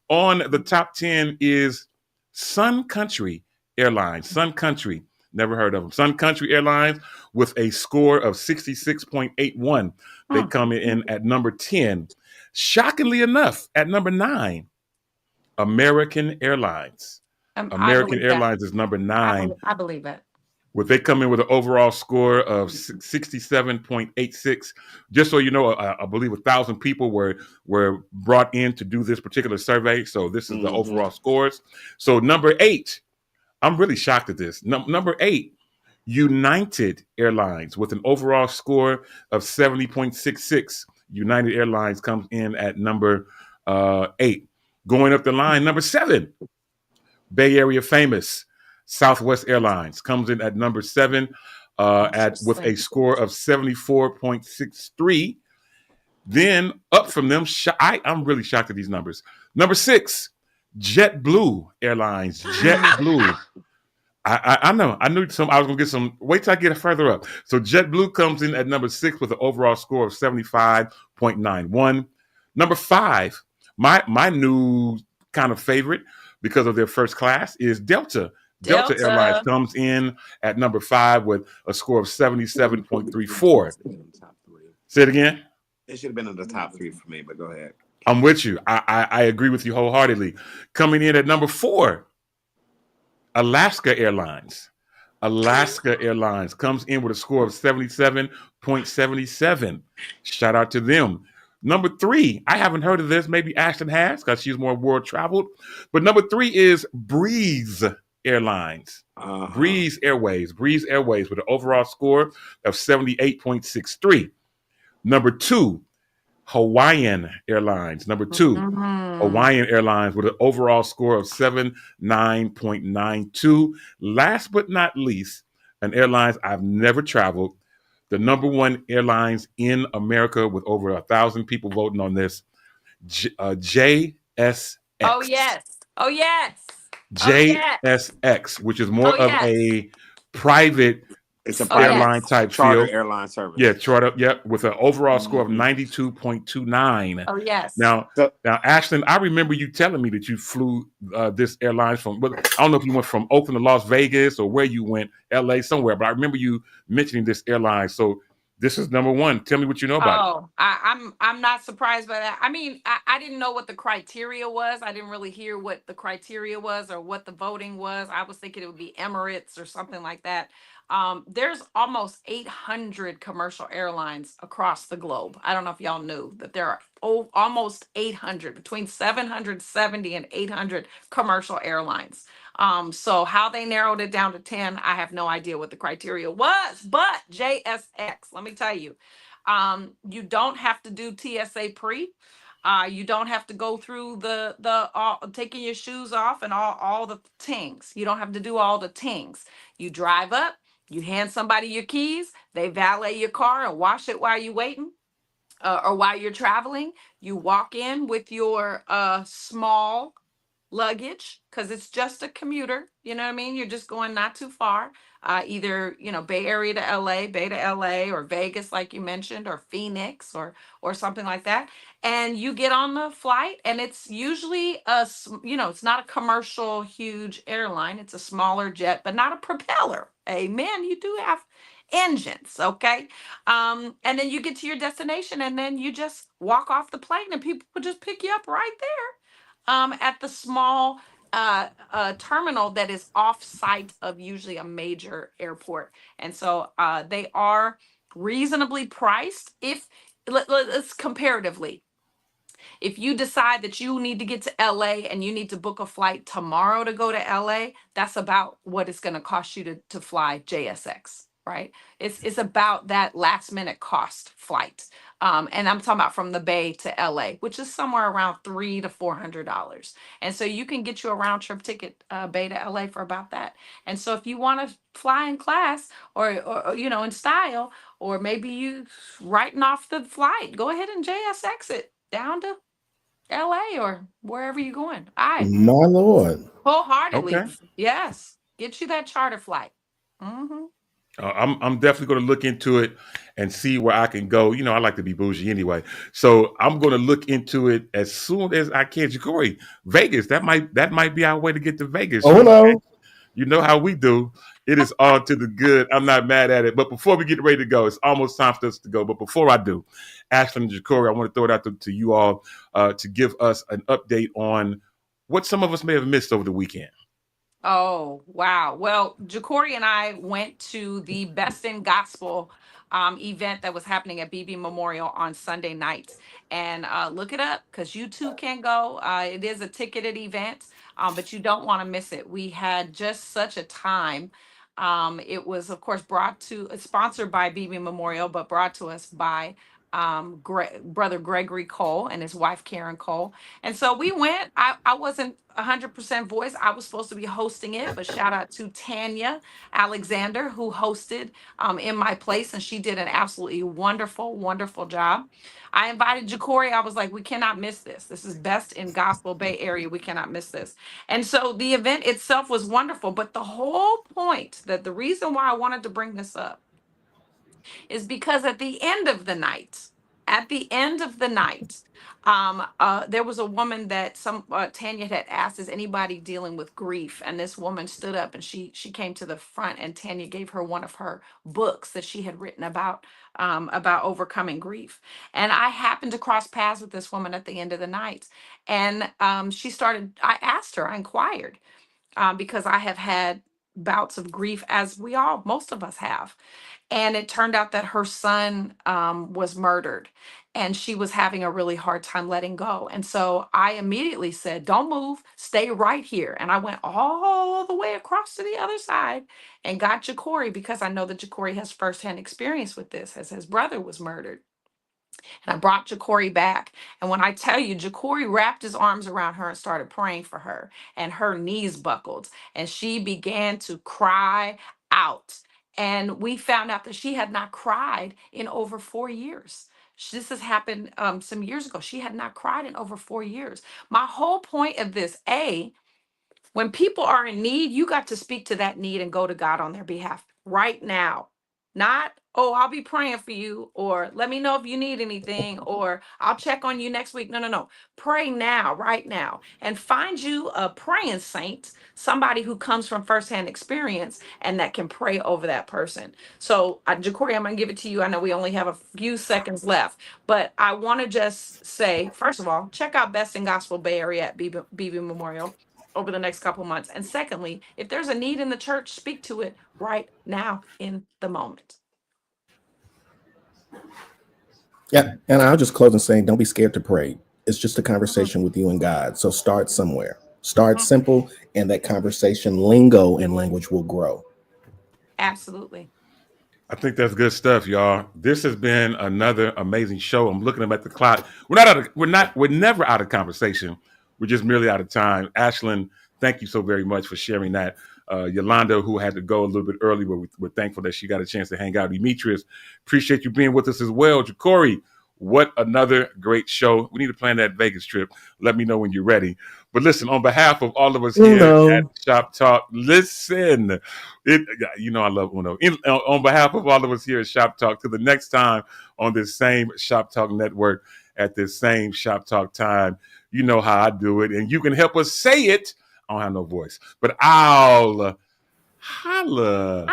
on the top 10 is Sun Country Airlines. Sun Country. Never heard of them. Sun Country Airlines with a score of 66.81. They Hmm. come in at number 10. Shockingly enough, at number 9, American Airlines. I American believe that. Airlines is number 9. I believe it. Where they come in with an overall score of 67.86. Just so you know, I believe 1,000 people were brought in to do this particular survey. So this is the overall scores. So number 8, I'm really shocked at this. Number 8, United Airlines with an overall score of 70.66. United Airlines comes in at number 8. Going up the line, number 7, Bay Area famous Southwest Airlines comes in at number 7 with a score of 74.63. Then up from them, I'm really shocked at these numbers. Number 6, JetBlue Airlines. JetBlue. I know. I knew I was gonna get some. Wait till I get it further up. So JetBlue comes in at number 6 with an overall score of 75.91. Number 5, my new kind of favorite because of their first class is Delta. Delta Airlines comes in at number 5 with a score of 77.34. Say it again. It should have been in the top 3 for me, but go ahead. I'm with you. I agree with you wholeheartedly. Coming in at number 4, Alaska Airlines. Alaska Airlines comes in with a score of 77.77. Shout out to them. Number 3, I haven't heard of this. Maybe Ashton has because she's more world traveled. But number 3 is Breeze Airlines. Breeze Airways with an overall score of 78.63. Number 2, Hawaiian Airlines. Number 2, Hawaiian Airlines with an overall score of 79.92. Last but not least, an airlines I've never traveled, the number one airlines in America with over 1,000 people voting on this. JSX. Oh yes. Oh yes. Oh yes. JSX, which is Oh more of yes. a private It's a Oh private airline yes. type charter feel. airline Yeah, service. chart up. Yep, with an overall score of Mhm. 92.29. Oh yes. Now, So now, Ashton, I remember you telling me that you flew this airlines from. But I don't know if you went from Oakland to Las Vegas or where you went, LA, somewhere. But I remember you mentioning this airline. So this is number one. Tell me what you know about it. Oh, I'm not surprised by that. I mean, I didn't know what the criteria was. I didn't really hear what the criteria was or what the voting was. I was thinking it would be Emirates or something like that. There's almost 800 commercial airlines across the globe. I don't know if y'all knew that there are almost 800, between 770 and 800 commercial airlines. So how they narrowed it down to 10, I have no idea what the criteria was. But JSX, let me tell you. You don't have to do TSA pre. You don't have to go through the taking your shoes off and all the tings. You don't have to do all the tings. You drive up, you hand somebody your keys, they valet your car and wash it while you're waiting, or while you're traveling. You walk in with your small luggage because it's just a commuter. You know what I mean? You're just going not too far. Either Bay Area to LA, Bay to LA, or Vegas, like you mentioned, or Phoenix, or something like that. And you get on the flight, and it's usually it's not a commercial huge airline. It's a smaller jet, but not a propeller. Amen. You do have engines, okay? And then you get to your destination, and then you just walk off the plane, and people will just pick you up right there at the small terminal that is off site of usually a major airport. And so they are reasonably priced. If let's comparatively, if you decide that you need to get to LA and you need to book a flight tomorrow to go to LA, that's about what it's going to cost you to fly JSX, right? It's about that last minute cost flight. And I'm talking about from the Bay to LA, which is somewhere around $300 to $400. And so you can get you a round trip ticket, Bay to LA, for about that. And so if you want to fly in class, or in style, or maybe you writing off the flight, go ahead and JSX it down to LA or wherever you're going. I My Lord. wholeheartedly, Okay. yes, get you that charter flight. Hmm. I'm definitely going to look into it and see where I can go. I like to be bougie anyway, so I'm going to look into it as soon as I can. Corey, Vegas, that might be our way to get to Vegas. Oh no. You know how we do. It is all to the good. I'm not mad at it. But before we get ready to go, it's almost time for us to go. But before I do, Ashley and Jacory, I want to throw it out to you all to give us an update on what some of us may have missed over the weekend. Oh, wow. Well, Jacory and I went to the Best in Gospel event that was happening at BB Memorial on Sunday nights. And look it up because you too can go. It is a ticketed event, but you don't want to miss it. We had just such a time. It was, of course, sponsored by BB Memorial, but brought to us by Brother Gregory Cole and his wife, Karen Cole. And so we went. I wasn't 100% voice. I was supposed to be hosting it, but shout out to Tanya Alexander, who hosted in my place, and she did an absolutely wonderful, wonderful job. I invited Jacory. I was like, we cannot miss this. This is Best in Gospel Bay Area. We cannot miss this. And so the event itself was wonderful, but the whole point, that the reason why I wanted to bring this up, is because at the end of the night, there was a woman that Tanya had asked, "Is anybody dealing with grief?" And this woman stood up, and she came to the front, and Tanya gave her one of her books that she had written about overcoming grief. And I happened to cross paths with this woman at the end of the night, and she started. I asked her, I inquired, because I have had bouts of grief, as most of us have. And it turned out that her son was murdered, and she was having a really hard time letting go. And so I immediately said, "Don't move, stay right here." And I went all the way across to the other side and got Jacory, because I know that Jacory has firsthand experience with this, as his brother was murdered. And I brought Jacory back. And when I tell you, Jacory wrapped his arms around her and started praying for her, and her knees buckled, and she began to cry out. And we found out that she had not cried in over 4 years. This has happened some years ago. She had not cried in over 4 years. My whole point of this, when people are in need, you got to speak to that need and go to God on their behalf right now. Not, oh, I'll be praying for you, or let me know if you need anything, or I'll check on you next week. No, no, no. Pray now, right now, and find you a praying saint, somebody who comes from firsthand experience and that can pray over that person. So, Jacory, I'm going to give it to you. I know we only have a few seconds left, but I want to just say, first of all, check out Best in Gospel Bay Area at BB Memorial over the next couple months. And secondly, if there's a need in the church, speak to it right now in the moment. Yeah, and I'll just close and saying, don't be scared to pray. It's just a Mhm, conversation with you and God. So start somewhere. Start mhm. simple, and that conversation lingo and language will grow. Absolutely. I think that's good stuff, y'all. This has been another amazing show. I'm looking at the clock. We're never out of conversation. We're just merely out of time. Ashlyn, thank you so very much for sharing that. Yolanda, who had to go a little bit early, but we're thankful that she got a chance to hang out. Demetrius, appreciate you being with us as well. Jacory, what another great show. We need to plan that Vegas trip. Let me know when you're ready. But listen, on behalf of all of us here at Shop Talk, listen. I love Uno. On behalf of all of us here at Shop Talk, to the next time on this same Shop Talk network at this same Shop Talk time, you know how I do it, and you can help us say it. I don't have no voice, but I'll holla.